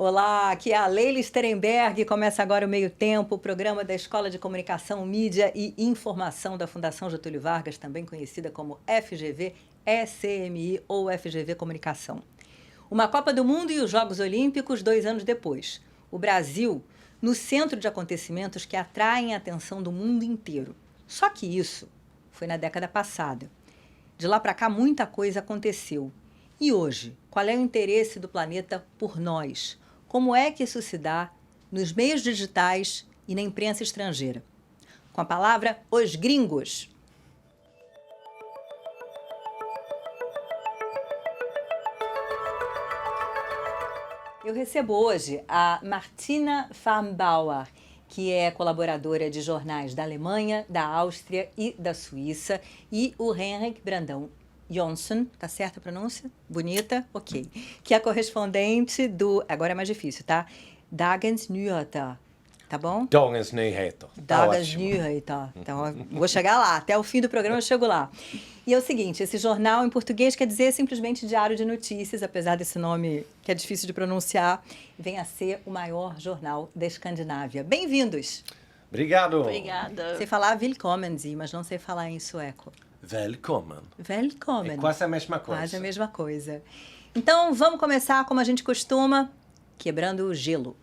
Olá, aqui é a Leila Sterenberg. Começa agora o Meio Tempo, o programa da Escola de Comunicação, Mídia e Informação da Fundação Getúlio Vargas, também conhecida como FGV, ECMI ou FGV Comunicação. Uma Copa do Mundo e os Jogos Olímpicos 2 anos depois. O Brasil no centro de acontecimentos que atraem a atenção do mundo inteiro. Só que isso foi na década passada. De lá para cá, muita coisa aconteceu. E hoje, qual é o interesse do planeta por nós? Como é que isso se dá nos meios digitais e na imprensa estrangeira? Com a palavra, os gringos. Eu recebo hoje a Martina Farnbauer, que é colaboradora de jornais da Alemanha, da Áustria e da Suíça, e o Henrik Brandão Jonsson, tá certa a pronúncia? Bonita? Ok. Que é correspondente do... Agora é mais difícil, tá? Dagens Nyheter. Tá bom? Dagens Nyheter. Dagens Nyheter. Então, eu vou chegar lá. Até o fim do programa eu chego lá. E é o seguinte, esse jornal em português quer dizer simplesmente Diário de Notícias, apesar desse nome que é difícil de pronunciar, vem a ser o maior jornal da Escandinávia. Bem-vindos! Obrigado. Obrigada. Sei falar Willkommen, mas não sei falar em sueco. Välkommen. Willkommen. É quase a mesma coisa. Quase a mesma coisa. Então, vamos começar como a gente costuma, quebrando o gelo.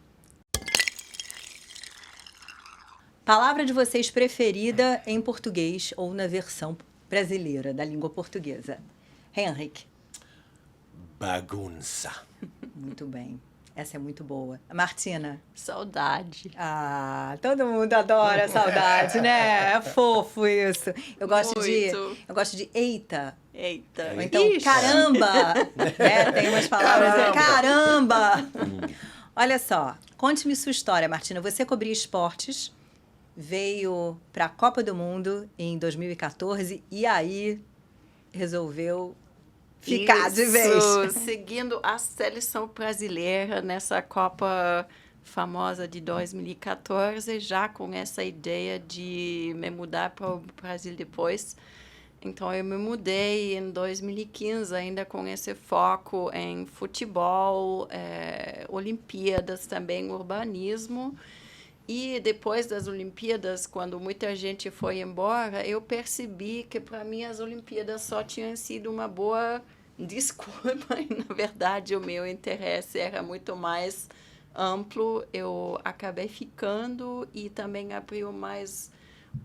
Palavra de vocês preferida em português ou na versão brasileira da língua portuguesa? Henrik. Bagunça. Muito bem. Essa é muito boa. Martina. Saudade. Ah, todo mundo adora saudade, né? É fofo isso. Eu gosto de eita. Eita. Ou então, Ixi. caramba! Né? Tem umas palavras, caramba! Olha só, conte-me sua história, Martina. Você cobria esportes, veio para a Copa do Mundo em 2014 e aí resolveu ficar de vez. Seguindo a seleção brasileira nessa Copa famosa de 2014, já com essa ideia de me mudar para o Brasil depois. Então, eu me mudei em 2015, ainda com esse foco em futebol, Olimpíadas também, urbanismo. E depois das Olimpíadas, quando muita gente foi embora, eu percebi que, para mim, as Olimpíadas só tinham sido uma boa desculpa. E, na verdade, o meu interesse era muito mais amplo. Eu acabei ficando e também abriu mais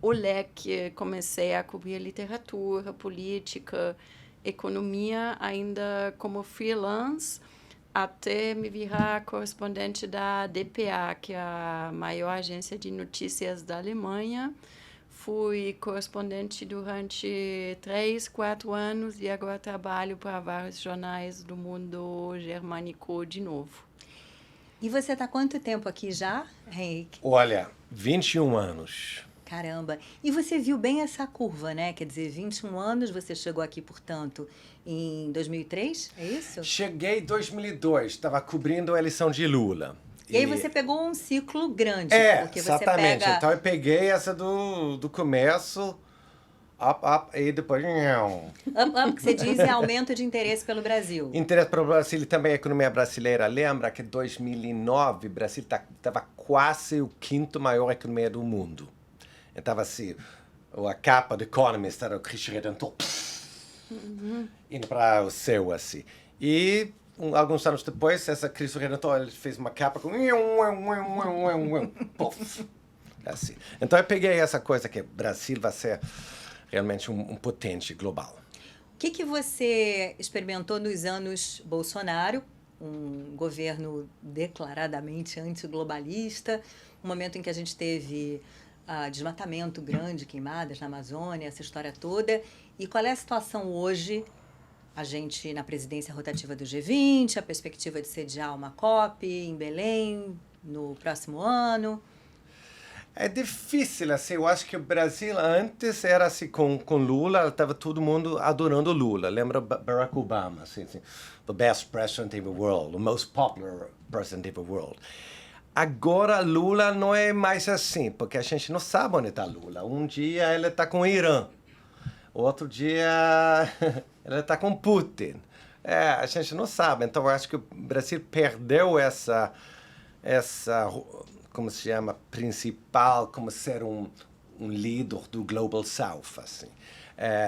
o leque. Comecei a cobrir literatura, política, economia, ainda como freelance, até me virar correspondente da dpa, que é a maior agência de notícias da Alemanha. Fui correspondente durante 3, 4 anos e agora trabalho para vários jornais do mundo germânico de novo. E você está há quanto tempo aqui já, Henrique? Olha, 21 anos. Caramba! E você viu bem essa curva, né? Quer dizer, 21 anos, você chegou aqui, portanto, em 2003, é isso? Cheguei em 2002, estava cobrindo a eleição de Lula. E aí você pegou um ciclo grande. Porque exatamente. Você pega... Então eu peguei essa do começo, up, e depois... Up, que você diz é aumento de interesse pelo Brasil. Interesse pelo Brasil e também a economia brasileira. Lembra que em 2009 o Brasil estava quase o quinto maior economia do mundo. Estava assim, a capa do Economist era o Cristo Redentor, indo para o céu, assim. E alguns anos depois, essa Cristo Redentor ele fez uma capa com... assim. Então eu peguei essa coisa que o Brasil vai ser realmente um potente global. O que você experimentou nos anos Bolsonaro, um governo declaradamente antiglobalista, um momento em que a gente teve... desmatamento grande, queimadas na Amazônia, essa história toda. E qual é a situação hoje? A gente na presidência rotativa do G20, a perspectiva de sediar uma COP em Belém no próximo ano. É difícil, assim, eu acho que o Brasil antes era assim, com Lula, estava todo mundo adorando Lula. Lembra Barack Obama, assim, the best president in the world, the most popular president in the world. Agora, Lula não é mais assim, porque a gente não sabe onde está Lula. Um dia ele está com o Irã, outro dia ele está com Putin. A gente não sabe. Então, eu acho que o Brasil perdeu essa como se chama, principal, como ser um líder do Global South, assim.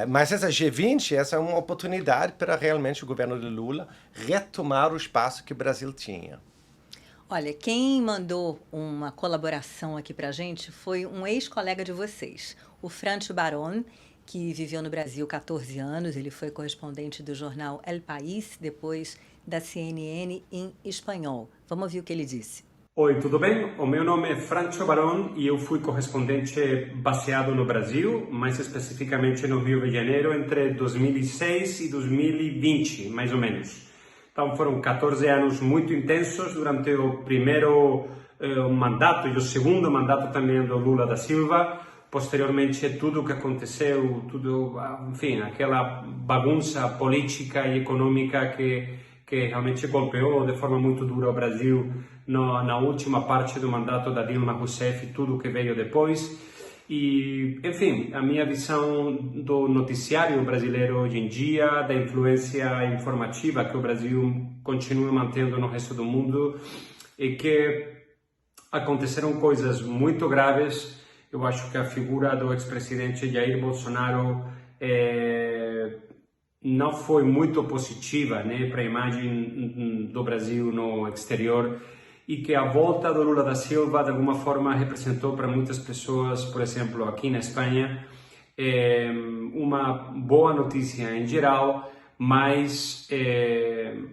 Mas essa G20, essa é uma oportunidade para realmente o governo de Lula retomar o espaço que o Brasil tinha. Olha, quem mandou uma colaboração aqui para a gente foi um ex-colega de vocês, o Francio Barón, que viveu no Brasil 14 anos. Ele foi correspondente do jornal El País, depois da CNN em espanhol. Vamos ouvir o que ele disse. Oi, tudo bem? O meu nome é Francio Barón e eu fui correspondente baseado no Brasil, mais especificamente no Rio de Janeiro, entre 2006 e 2020, mais ou menos. Então foram 14 anos muito intensos durante o primeiro mandato e o segundo mandato também do Lula da Silva. Posteriormente, tudo o que aconteceu, enfim, aquela bagunça política e econômica que realmente golpeou de forma muito dura o Brasil na última parte do mandato da Dilma Rousseff, tudo que veio depois. E, enfim, a minha visão do noticiário brasileiro hoje em dia, da influência informativa que o Brasil continua mantendo no resto do mundo, é que aconteceram coisas muito graves. Eu acho que a figura do ex-presidente Jair Bolsonaro não foi muito positiva, né, para a imagem do Brasil no exterior, e que a volta do Lula da Silva, de alguma forma, representou para muitas pessoas, por exemplo, aqui na Espanha, uma boa notícia em geral, mas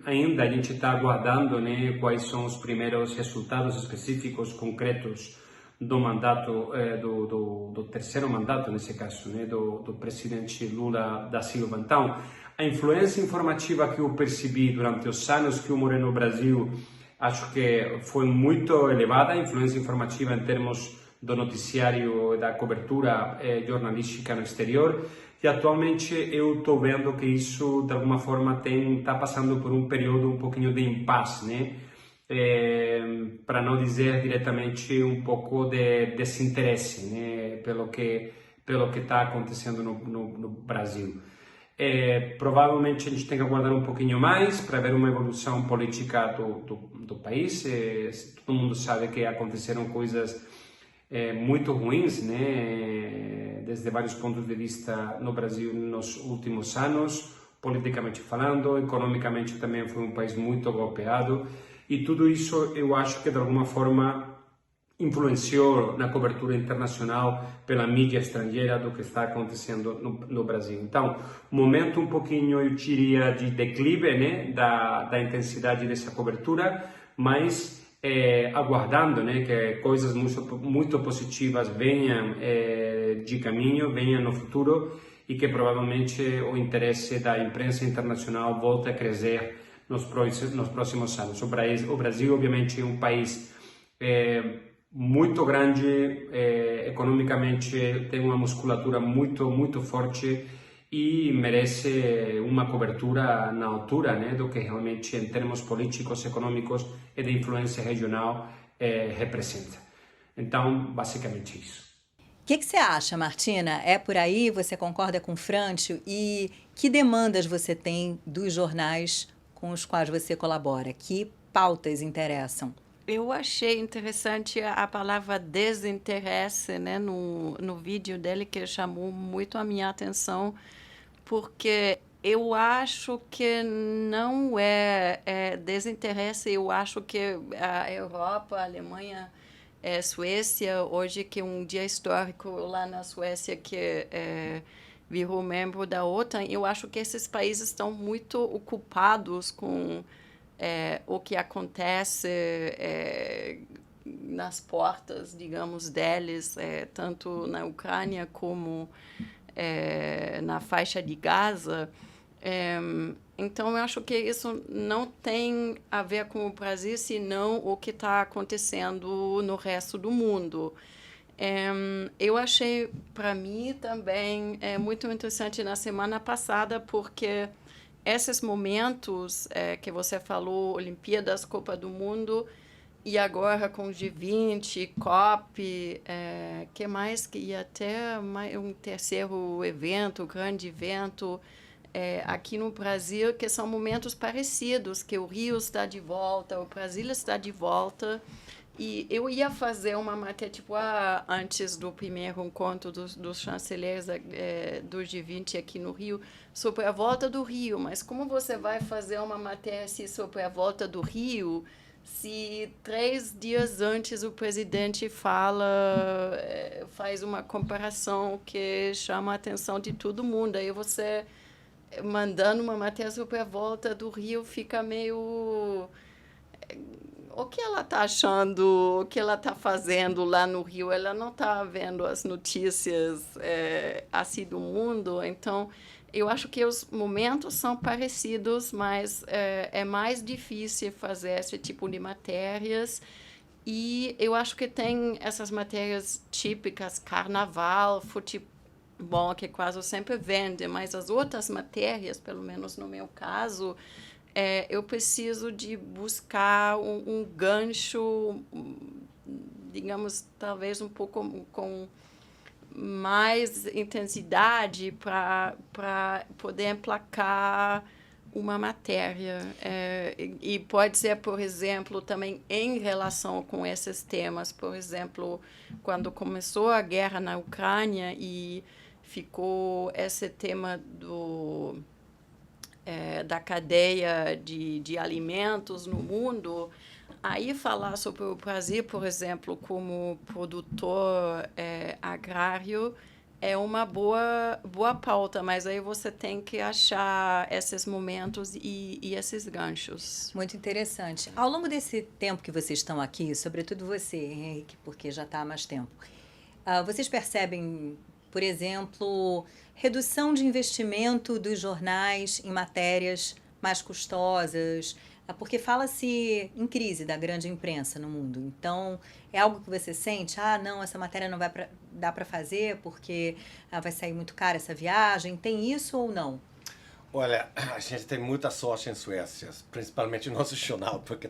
ainda a gente está aguardando, né, quais são os primeiros resultados específicos, concretos, do mandato, do terceiro mandato, nesse caso, né, do presidente Lula da Silva. Então, a influência informativa que eu percebi durante os anos que eu morei no Brasil, acho que foi muito elevada, a influência informativa em termos do noticiário, da cobertura jornalística no exterior, e atualmente eu estou vendo que isso, de alguma forma, está passando por um período um pouquinho de impasse, né? Para não dizer diretamente um pouco de desinteresse, né, pelo que está acontecendo no Brasil. Provavelmente a gente tem que aguardar um pouquinho mais para ver uma evolução política do país. Todo mundo sabe que aconteceram coisas muito ruins, né, desde vários pontos de vista no Brasil nos últimos anos, politicamente falando, economicamente também foi um país muito golpeado. E tudo isso eu acho que de alguma forma influenciou na cobertura internacional pela mídia estrangeira do que está acontecendo no Brasil. Então, momento um pouquinho, eu diria, de declive, né, da intensidade dessa cobertura, mas aguardando, né, que coisas muito positivas venham de caminho, venham no futuro, e que provavelmente o interesse da imprensa internacional volte a crescer nos próximos anos. O Brasil, obviamente, é um país muito grande, economicamente tem uma musculatura muito forte e merece uma cobertura na altura, né, do que realmente, em termos políticos, econômicos e de influência regional, representa. Então, basicamente isso. O que você acha, Martina? É por aí? Você concorda com o Francio? E que demandas você tem dos jornais com os quais você colabora? Que pautas interessam? Eu achei interessante a palavra desinteresse, né, no vídeo dele, que chamou muito a minha atenção, porque eu acho que não é desinteresse. Eu acho que a Europa, a Alemanha, Suécia, hoje que é um dia histórico lá na Suécia, que virou membro da OTAN, eu acho que esses países estão muito ocupados com o que acontece nas portas, digamos, deles, tanto na Ucrânia como na faixa de Gaza. Então, eu acho que isso não tem a ver com o Brasil, senão o que está acontecendo no resto do mundo. Eu achei, para mim, também muito interessante na semana passada, porque esses momentos que você falou, Olimpíadas, Copa do Mundo, e agora com G20, COP, que mais que ia ter um terceiro evento, grande evento, aqui no Brasil, que são momentos parecidos, que o Rio está de volta, o Brasil está de volta. E eu ia fazer uma matéria, tipo, antes do primeiro encontro dos chanceleres do G20 aqui no Rio, sobre a volta do Rio. Mas como você vai fazer uma matéria assim, sobre a volta do Rio, se 3 dias antes o presidente faz uma comparação que chama a atenção de todo mundo? Aí você, mandando uma matéria sobre a volta do Rio, fica meio... O que ela está achando, o que ela está fazendo lá no Rio? Ela não está vendo as notícias assim do mundo. Então, eu acho que os momentos são parecidos, mas é mais difícil fazer esse tipo de matérias. E eu acho que tem essas matérias típicas, carnaval, futebol, que quase sempre vende, mas as outras matérias, pelo menos no meu caso... eu preciso de buscar um gancho, digamos, talvez um pouco com mais intensidade para poder emplacar uma matéria. E pode ser, por exemplo, também em relação com esses temas. Por exemplo, quando começou a guerra na Ucrânia e ficou esse tema da cadeia de alimentos no mundo, aí falar sobre o Brasil, por exemplo, como produtor agrário, é uma boa pauta, mas aí você tem que achar esses momentos e esses ganchos. Muito interessante. Ao longo desse tempo que vocês estão aqui, sobretudo você, Henrique, porque já está há mais tempo, vocês percebem, por exemplo, redução de investimento dos jornais em matérias mais custosas, porque fala-se em crise da grande imprensa no mundo. Então, é algo que você sente, não, essa matéria não vai dar para fazer porque vai sair muito cara essa viagem. Tem isso ou não? Olha, a gente tem muita sorte em Suécia, principalmente no nosso jornal, porque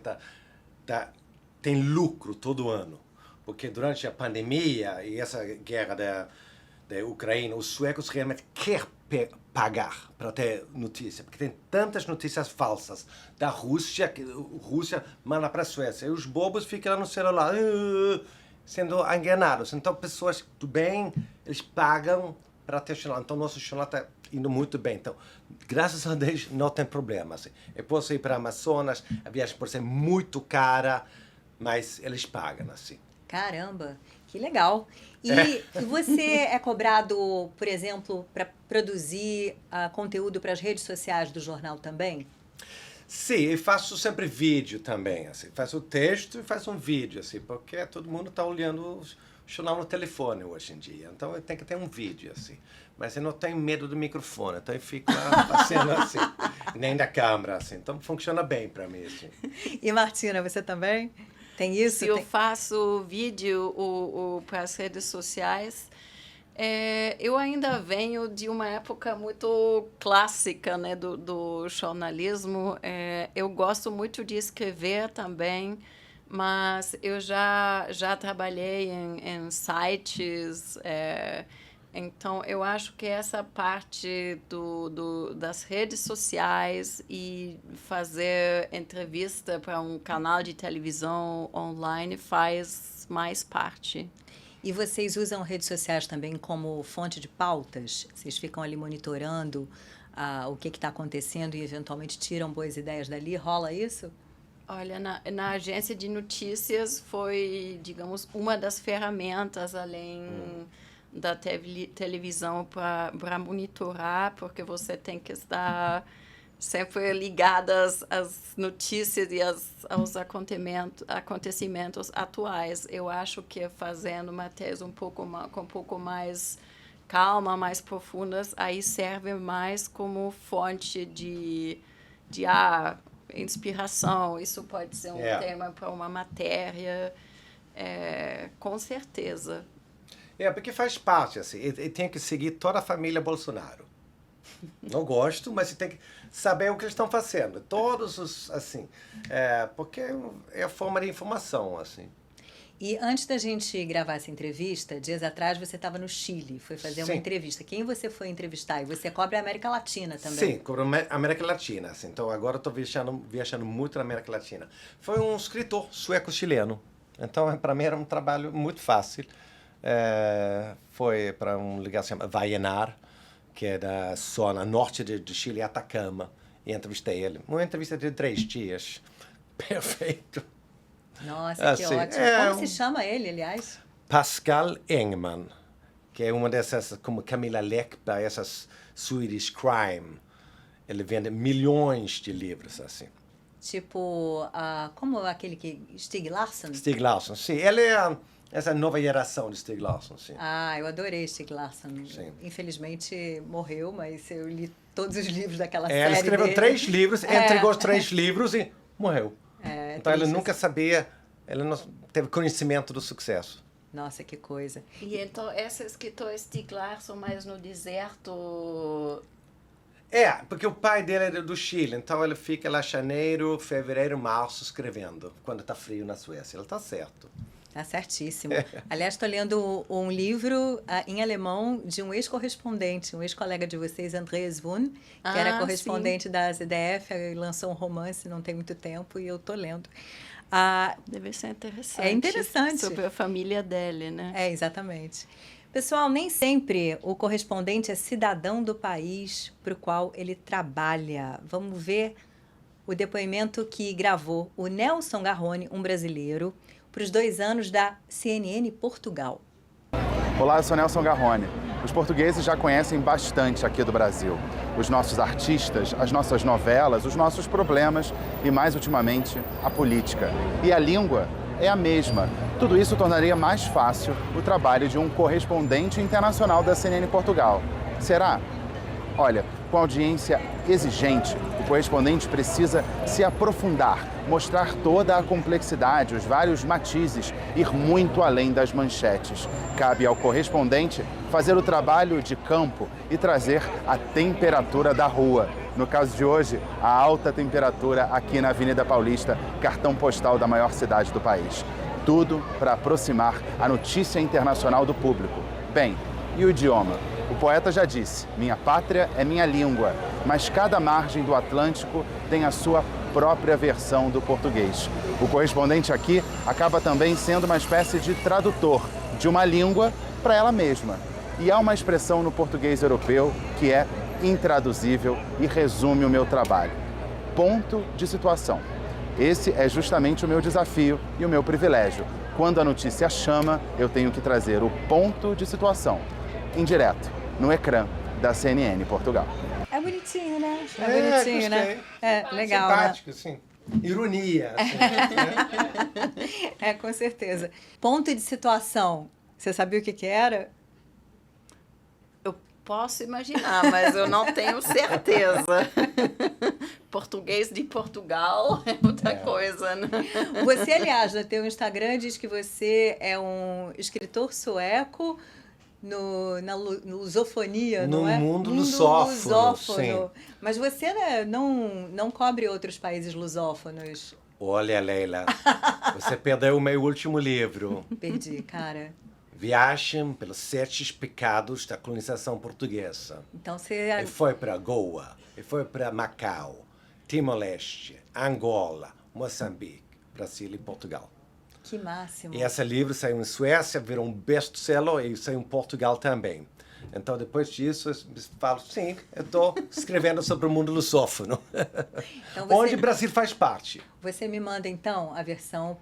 tem lucro todo ano. Porque durante a pandemia e essa guerra da Ucrânia, os suecos realmente querem pagar para ter notícia, porque tem tantas notícias falsas da Rússia, que a Rússia manda para a Suécia, e os bobos ficam lá no celular, sendo enganados. Então, pessoas do bem, eles pagam para ter jornal. Então, nosso jornal está indo muito bem. Então, graças a Deus, não tem problema. Assim. Eu posso ir para Amazonas, a viagem pode ser muito cara, mas eles pagam, assim. Caramba, que legal. E você é cobrado, por exemplo, para produzir conteúdo para as redes sociais do jornal também? Sim, eu faço sempre vídeo também, assim. Faço o texto e faço um vídeo, assim, porque todo mundo está olhando o jornal no telefone hoje em dia. Então eu tenho que ter um vídeo, assim. Mas eu não tenho medo do microfone, então eu fico lá fazendo assim, nem da câmera, assim. Então funciona bem para mim, assim. E Martina, você também? Tem isso? Se eu faço vídeo para as redes sociais, eu ainda venho de uma época muito clássica, né, do jornalismo. Eu gosto muito de escrever também, mas eu já trabalhei em sites. Então, eu acho que essa parte das redes sociais e fazer entrevista para um canal de televisão online faz mais parte. E vocês usam redes sociais também como fonte de pautas? Vocês ficam ali monitorando o que está acontecendo e eventualmente tiram boas ideias dali? Rola isso? Olha, na agência de notícias foi, digamos, uma das ferramentas além... da televisão para monitorar, porque você tem que estar sempre ligada às notícias e aos acontecimentos atuais. Eu acho que fazendo matérias com um pouco mais calma, mais profundas, aí serve mais como fonte de inspiração. Isso pode ser um tema para uma matéria, com certeza. Porque faz parte, assim, e tem que seguir toda a família Bolsonaro. Não gosto, mas você tem que saber o que eles estão fazendo. Todos os, assim, porque é a forma de informação, assim. E antes da gente gravar essa entrevista, dias atrás você estava no Chile, foi fazer uma Sim. entrevista. Quem você foi entrevistar? E você cobre a América Latina também. Sim, cobre a América Latina. Assim. Então agora estou viajando muito na América Latina. Foi um escritor sueco-chileno. Então para mim era um trabalho muito fácil. Foi para um lugar chamado Vallenar, que é da zona norte de Chile, Atacama. E entrevistei ele. Uma entrevista de 3 dias. Perfeito. Nossa, que Assim, ótimo. Como se chama ele, aliás? Pascal Engman, que é uma dessas, como Camilla Läckberg, essas Swedish Crime. Ele vende milhões de livros, assim. Tipo, como aquele que... Stieg Larsson? Stieg Larsson, sim. Ele é essa nova geração de Stieg Larsson, sim. Ah, eu adorei Stieg Larsson. Sim. Infelizmente morreu, mas eu li todos os livros daquela série Ele escreveu dele. 3 livros, entregou os 3 livros e morreu. Então ele triste. nunca sabia, ele não teve conhecimento do sucesso. Nossa, que coisa. E então, esse escritor Stieg Larsson, mas no deserto... Porque o pai dele é do Chile, então ele fica lá janeiro, fevereiro, março escrevendo, quando está frio na Suécia. Ele está certo. Tá certíssimo. Aliás, estou lendo um livro em alemão de um ex-correspondente, um ex-colega de vocês, Andreas Wun, que era correspondente da ZDF, e lançou um romance não tem muito tempo, e eu estou lendo. Deve ser interessante. É interessante. Sobre a família dele, né? Exatamente. Pessoal, nem sempre o correspondente é cidadão do país para o qual ele trabalha. Vamos ver o depoimento que gravou o Nelson Garrone, um brasileiro, para os 2 anos da CNN Portugal. Olá, eu sou Nelson Garrone. Os portugueses já conhecem bastante aqui do Brasil. Os nossos artistas, as nossas novelas, os nossos problemas e, mais ultimamente, a política. E a língua é a mesma. Tudo isso tornaria mais fácil o trabalho de um correspondente internacional da CNN Portugal. Será? Olha, com audiência exigente, o correspondente precisa se aprofundar, mostrar toda a complexidade, os vários matizes, ir muito além das manchetes. Cabe ao correspondente fazer o trabalho de campo e trazer a temperatura da rua. No caso de hoje, a alta temperatura aqui na Avenida Paulista, cartão postal da maior cidade do país. Tudo para aproximar a notícia internacional do público. Bem, e o idioma? O poeta já disse, minha pátria é minha língua, mas cada margem do Atlântico tem a sua própria versão do português. O correspondente aqui acaba também sendo uma espécie de tradutor de uma língua para ela mesma. E há uma expressão no português europeu que é intraduzível e resume o meu trabalho. Ponto de situação. Esse é justamente o meu desafio e o meu privilégio. Quando a notícia chama, eu tenho que trazer o ponto de situação, em direto, no ecrã da CNN Portugal. É bonitinho, né? Bonitinho, né? Legal, simpático, né? Sim. Ironia. Assim, né? Com certeza. Ponto de situação. Você sabia o que era? Eu posso imaginar, mas eu não tenho certeza. Português de Portugal é outra coisa, né? Você, aliás, no teu Instagram diz que você é um escritor sueco na lusofonia, no não é? mundo lusófono, sim. Mas você, né, não cobre outros países lusófonos. Olha, Leila, você perdeu o meu último livro. Perdi, cara. Viagem pelos 7 pecados da colonização portuguesa. Então você... Ele foi para Goa, ele foi para Macau, Timor-Leste, Angola, Moçambique, Brasil e Portugal. Que máximo. E esse livro saiu em Suécia, virou um best-seller e saiu em Portugal também. Então, depois disso, eu falo, sim, eu estou escrevendo sobre o mundo lusófono, então onde o Brasil faz parte. Você me manda, então, a versão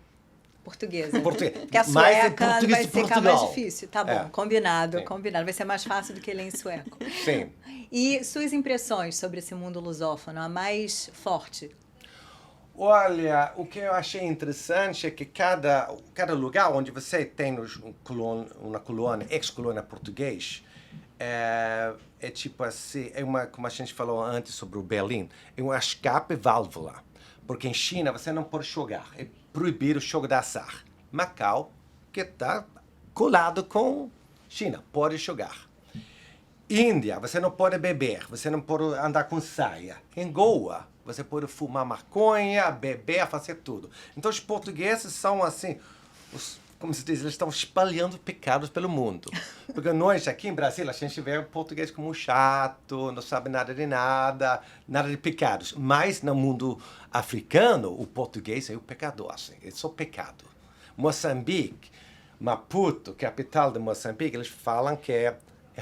portuguesa. Porque a mais sueca vai ficar mais difícil. Tá bom, combinado, sim. Combinado. Vai ser mais fácil do que ler em sueco. Sim. E suas impressões sobre esse mundo lusófono, a mais forte? Olha, o que eu achei interessante é que cada lugar onde você tem uma colônia, ex-colônia português, é tipo assim, como a gente falou antes sobre o Berlim, é uma escape válvula. Porque em China você não pode jogar, é proibido o jogo de azar. Macau, que está colado com China, pode jogar. Índia, você não pode beber, você não pode andar com saia. Em Goa, você pode fumar maconha, beber, fazer tudo. Então os portugueses são assim, os como se diz, eles estão espalhando pecados pelo mundo. Porque nós aqui em Brasília, a gente vê o português como chato, não sabe nada de nada, nada de pecados. Mas no mundo africano, o português é o pecador, assim, é só pecado. Moçambique, Maputo, capital de Moçambique, eles falam que é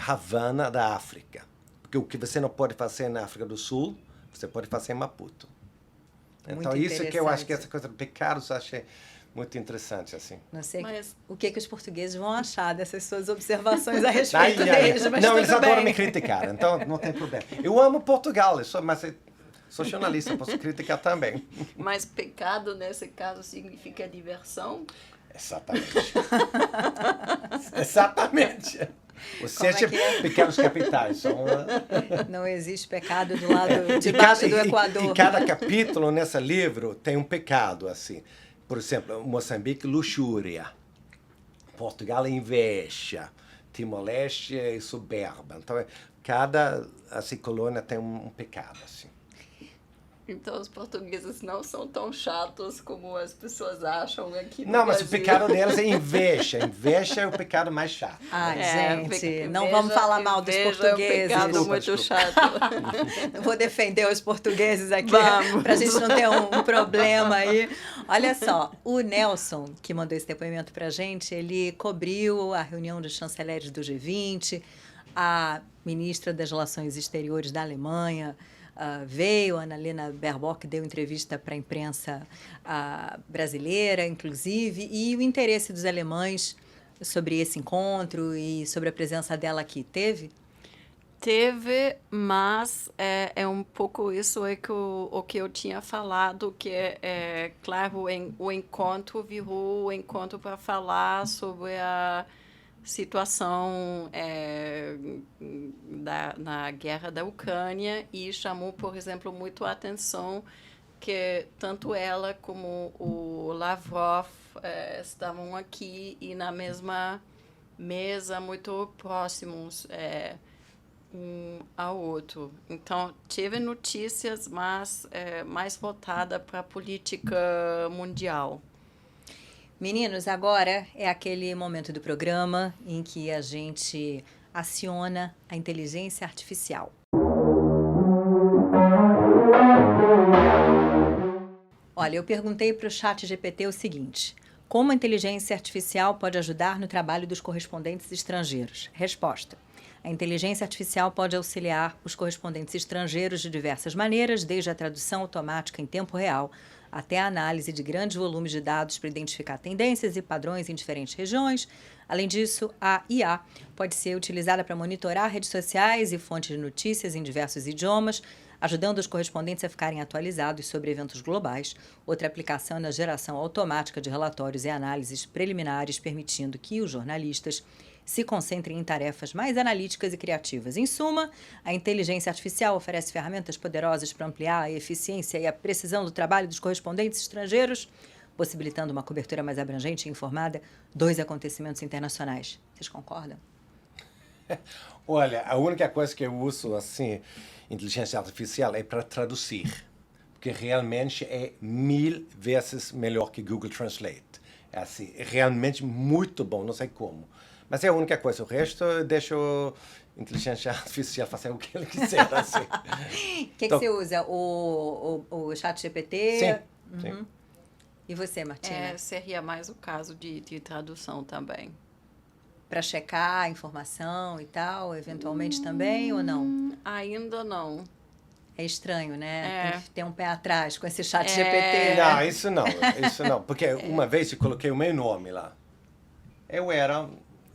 Havana da África. Porque o que você não pode fazer na África do Sul, você pode fazer em Maputo. Então, isso que eu acho que essa coisa do pecado, eu achei muito interessante, assim. Não sei o que os portugueses vão achar dessas suas observações a respeito deles, mas não, tudo eles adoram bem. me criticar, então não tem problema. Eu amo Portugal, mas sou jornalista, posso criticar também. Mas pecado, nesse caso, significa diversão? Exatamente. Exatamente. Os 7 pecados capitais são... Não existe pecado do lado de baixo do Equador. E cada capítulo nesse livro tem um pecado, assim. Por exemplo, Moçambique, luxúria. Portugal, inveja. Timor-Leste é soberba. Então, cada assim, colônia tem um pecado, assim. Então, os portugueses não são tão chatos como as pessoas acham aqui no Não, mas Brasil. o pecado deles é inveja. Inveja é o pecado mais chato. Ai, gente, inveja, não vamos falar mal dos portugueses. É um pecado muito chato. Eu vou defender os portugueses aqui, para a gente não ter um problema aí. Olha só, o Nelson, que mandou esse depoimento para a gente, ele cobriu a reunião dos chanceleres do G20, a ministra das Relações Exteriores da Alemanha, veio, a Annalena Baerbock deu entrevista para a imprensa brasileira, inclusive, e o interesse dos alemães sobre esse encontro e sobre a presença dela aqui, teve? Teve, mas é um pouco isso o que eu tinha falado, que claro, o encontro virou o encontro para falar sobre a situação na guerra da Ucrânia e chamou, por exemplo, muito a atenção que tanto ela como o Lavrov estavam aqui e na mesma mesa, muito próximos um ao outro. Então, tive notícias, mas mais voltada para a política mundial. Meninos, agora é aquele momento do programa em que a gente aciona a inteligência artificial. Olha, eu perguntei para o ChatGPT o seguinte: como a inteligência artificial pode ajudar no trabalho dos correspondentes estrangeiros? Resposta: a inteligência artificial pode auxiliar os correspondentes estrangeiros de diversas maneiras, desde a tradução automática em tempo real até a análise de grandes volumes de dados para identificar tendências e padrões em diferentes regiões. Além disso, a IA pode ser utilizada para monitorar redes sociais e fontes de notícias em diversos idiomas, ajudando os correspondentes a ficarem atualizados sobre eventos globais. Outra aplicação é na geração automática de relatórios e análises preliminares, permitindo que os jornalistas se concentrem em tarefas mais analíticas e criativas. Em suma, a inteligência artificial oferece ferramentas poderosas para ampliar a eficiência e a precisão do trabalho dos correspondentes estrangeiros, possibilitando uma cobertura mais abrangente e informada dos acontecimentos internacionais. Vocês concordam? Olha, a única coisa que eu uso, assim, inteligência artificial é para traduzir, porque realmente é 1000 vezes melhor que Google Translate. É assim, é realmente muito bom, não sei como. Mas é a única coisa. O resto eu deixo a inteligência artificial fazer o que ele quiser. Assim. O que você usa? O ChatGPT? Sim. Uhum. Sim. E você, Martina? Seria mais o caso de tradução também. Para checar a informação e tal, eventualmente também, ou não? Ainda não. É estranho, né? Tem que ter um pé atrás com esse ChatGPT. Não, isso não. Porque uma vez eu coloquei o meu nome lá. Eu era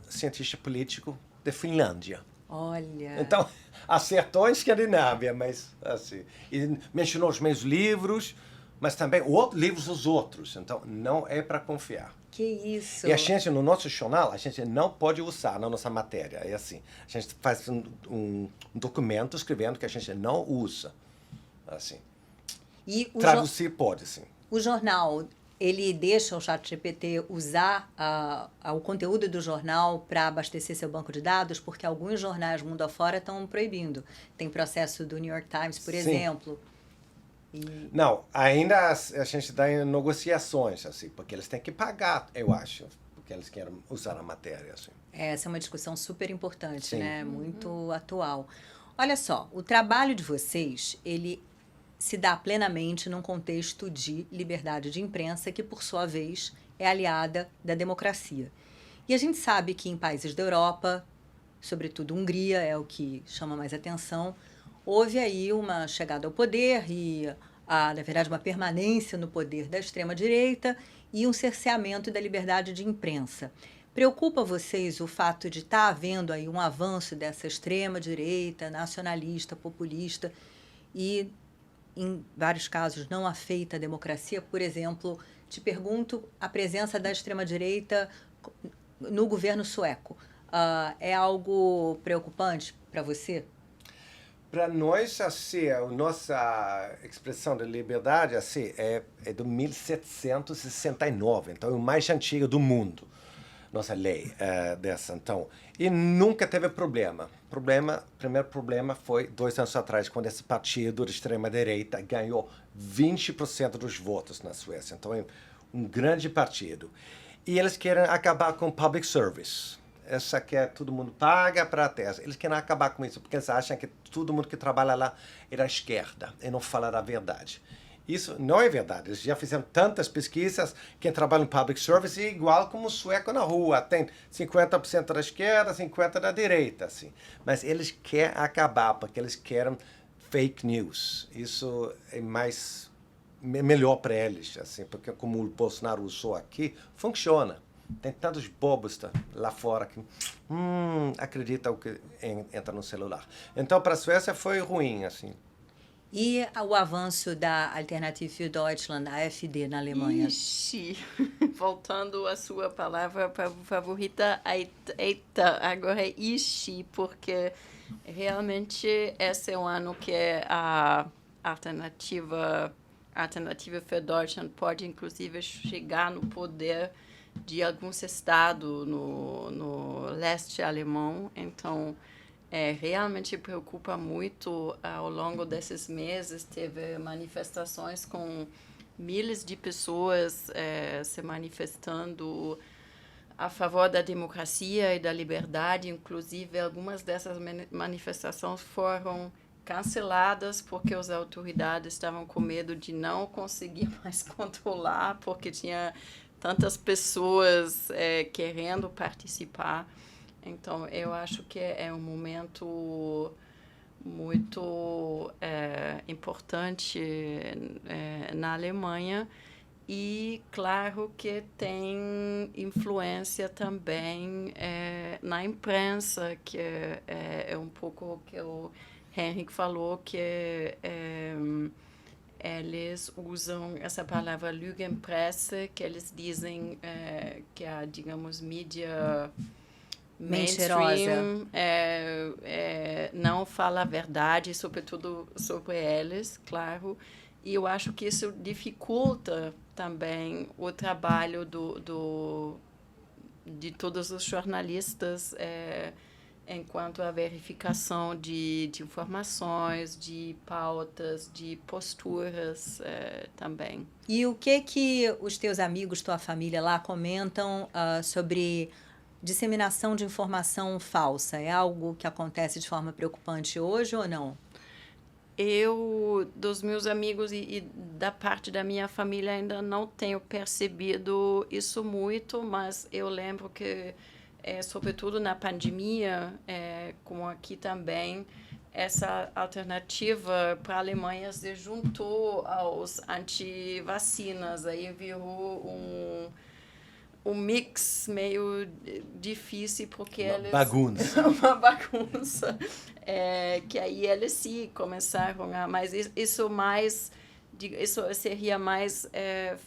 cientista político de Finlândia. Olha. Então, acertou em Escandinávia, mas assim. E mencionou os meus livros, mas também livros dos outros. Então, não é para confiar. Que isso. E a gente, no nosso jornal, a gente não pode usar na nossa matéria. É assim. A gente faz um documento escrevendo que a gente não usa. Assim. E traduzir pode, sim. O jornal, ele deixa o ChatGPT usar o conteúdo do jornal para abastecer seu banco de dados, porque alguns jornais mundo afora estão proibindo. Tem processo do New York Times, por exemplo. Não, ainda a gente está em negociações, assim, porque eles têm que pagar, eu acho. que eles querem usar a matéria. Assim. Essa é uma discussão super importante, Sim. né? Muito atual. Olha só, o trabalho de vocês, ele se dá plenamente num contexto de liberdade de imprensa, que, por sua vez, é aliada da democracia. E a gente sabe que em países da Europa, sobretudo Hungria, é o que chama mais atenção, houve aí uma chegada ao poder e, na verdade, uma permanência no poder da extrema-direita e um cerceamento da liberdade de imprensa. Preocupa vocês o fato de estar havendo aí um avanço dessa extrema-direita, nacionalista, populista e, em vários casos, não afeita a democracia? Por exemplo, te pergunto a presença da extrema-direita no governo sueco. É algo preocupante para você? Para nós, assim, a nossa expressão de liberdade assim, é de 1769, então é o mais antigo do mundo, nossa lei dessa. Então, e nunca teve problema. O primeiro problema foi 2 anos atrás, quando esse partido de extrema-direita ganhou 20% dos votos na Suécia. Então, é um grande partido. E eles querem acabar com o public service. Essa que todo mundo paga para a terra. Eles querem acabar com isso, porque eles acham que todo mundo que trabalha lá é da esquerda e não fala a verdade. Isso não é verdade. Eles já fizeram tantas pesquisas. Quem trabalha em public service é igual como o sueco na rua. Tem 50% da esquerda, 50% da direita. Assim. Mas eles querem acabar, porque eles querem fake news. Isso é melhor para eles, assim, porque como o Bolsonaro usou aqui, funciona. Tem tantos bobos lá fora que acreditam o que entra no celular. Então, para a Suécia foi ruim, assim. E o avanço da Alternative für Deutschland, a AfD, na Alemanha? Ixi, voltando à sua palavra favorita, eita, agora é ixi, porque realmente esse é um ano que a Alternative für Deutschland pode, inclusive, chegar no poder de alguns estados no leste alemão. Então, realmente preocupa muito. Ao longo desses meses, teve manifestações com milhares de pessoas se manifestando a favor da democracia e da liberdade. Inclusive, algumas dessas manifestações foram canceladas porque as autoridades estavam com medo de não conseguir mais controlar, porque tinha tantas pessoas querendo participar. Então, eu acho que é um momento muito importante na Alemanha e, claro, que tem influência também na imprensa, que é um pouco o que o Henrik falou, que eles usam essa palavra Lügenpresse, que eles dizem que a, digamos, mídia mainstream não fala a verdade, sobretudo sobre eles, claro. E eu acho que isso dificulta também o trabalho de todos os jornalistas enquanto a verificação de informações, de pautas, de posturas também. E o que os teus amigos, tua família lá comentam sobre disseminação de informação falsa? É algo que acontece de forma preocupante hoje ou não? Eu, dos meus amigos e da parte da minha família, ainda não tenho percebido isso muito, mas eu lembro que sobretudo na pandemia, como aqui também, essa alternativa para a Alemanha se juntou aos anti-vacinas. Aí virou um mix meio difícil, porque eles... Bagunça. Uma bagunça. Que aí eles sim começaram a... Mas isso mais... Isso seria mais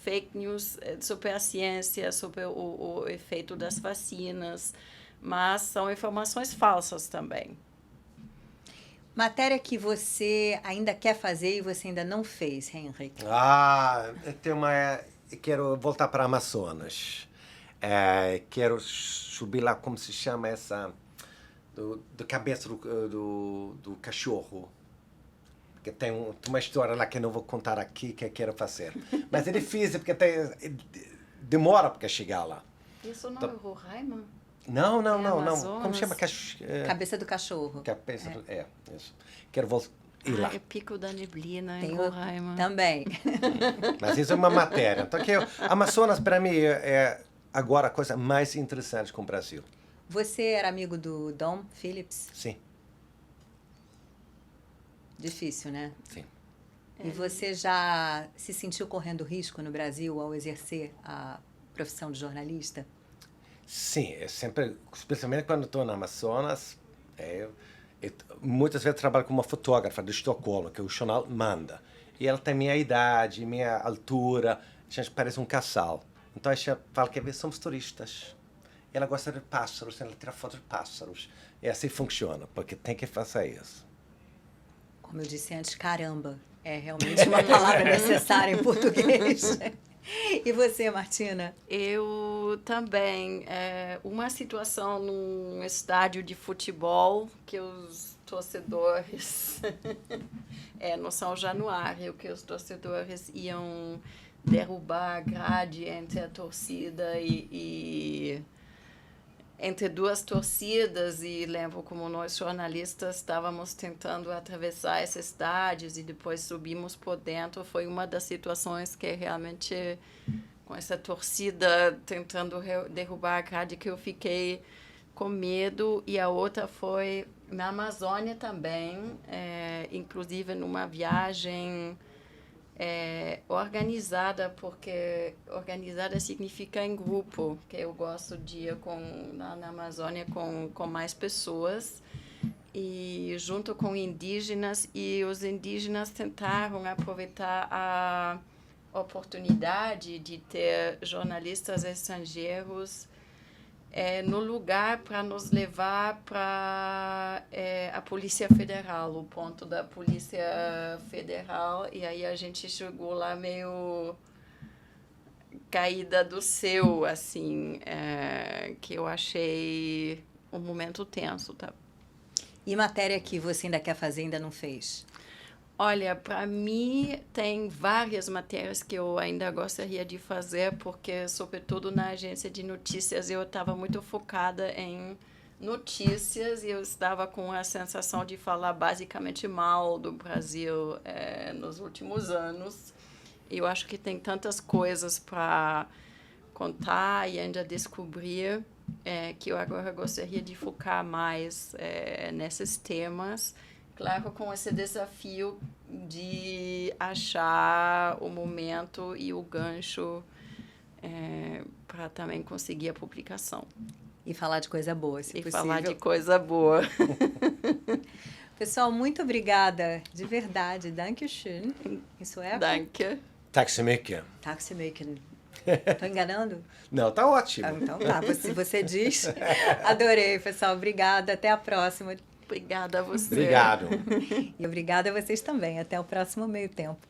fake news sobre a ciência, sobre o efeito das vacinas, mas são informações falsas também. Matéria que você ainda quer fazer e você ainda não fez, Henrik? Quero voltar para Amazonas. Quero subir lá, como se chama essa... do cabeça do cachorro. Porque tem uma história lá que eu não vou contar aqui, que eu quero fazer. Mas é difícil, porque demora para chegar lá. Isso não é Roraima? Não. Amazonas? Como chama? Cabeça do cachorro. Cabeça do... isso. Quero ir lá. É Pico da Neblina, Tem em Roraima. Também. Mas isso é uma matéria. Então, Amazonas, para mim, é agora a coisa mais interessante com o Brasil. Você era amigo do Dom Phillips? Sim. Difícil, né? Sim. E você já se sentiu correndo risco no Brasil ao exercer a profissão de jornalista? Sim, é sempre, especialmente quando estou na Amazonas, muitas vezes trabalho com uma fotógrafa de Estocolmo, que o jornal manda. E ela tem minha idade, minha altura, a gente parece um casal. Então a gente fala que somos turistas. Ela gosta de pássaros, ela tira fotos de pássaros. E assim funciona, porque tem que fazer isso. Como eu disse antes, caramba, é realmente uma palavra necessária em português. E você, Martina? Eu também. Uma situação num estádio de futebol que os torcedores... no São Januário, que os torcedores iam derrubar a grade entre a torcida e entre duas torcidas, e lembro como nós jornalistas estávamos tentando atravessar esses estádios e depois subimos por dentro. Foi uma das situações que realmente, com essa torcida tentando derrubar a grade, que eu fiquei com medo. E a outra foi na Amazônia também, inclusive numa viagem organizada, porque organizada significa em grupo, que eu gosto de ir na Amazônia com mais pessoas, e junto com indígenas, e os indígenas tentaram aproveitar a oportunidade de ter jornalistas estrangeiros no lugar para nos levar para a Polícia Federal, o ponto da Polícia Federal, e aí a gente chegou lá meio caída do céu, assim, que eu achei um momento tenso, tá? E matéria que você ainda quer fazer, ainda não fez? Olha, para mim, tem várias matérias que eu ainda gostaria de fazer, porque, sobretudo na agência de notícias, eu estava muito focada em notícias e eu estava com a sensação de falar basicamente mal do Brasil nos últimos anos. Eu acho que tem tantas coisas para contar e ainda descobrir, que eu agora gostaria de focar mais nesses temas. Claro, com esse desafio de achar o momento e o gancho para também conseguir a publicação. E falar de coisa boa, se possível. E falar de coisa boa. Pessoal, muito obrigada, de verdade. Dankeschön. Em sueco? Danke. Tack så mycket. Tack så mycket. Estou enganando? Não, tá ótimo. Então tá, se você diz. Adorei, pessoal. Obrigada. Até a próxima. Obrigada a você. Obrigado. E obrigada a vocês também. Até o próximo Meio Tempo.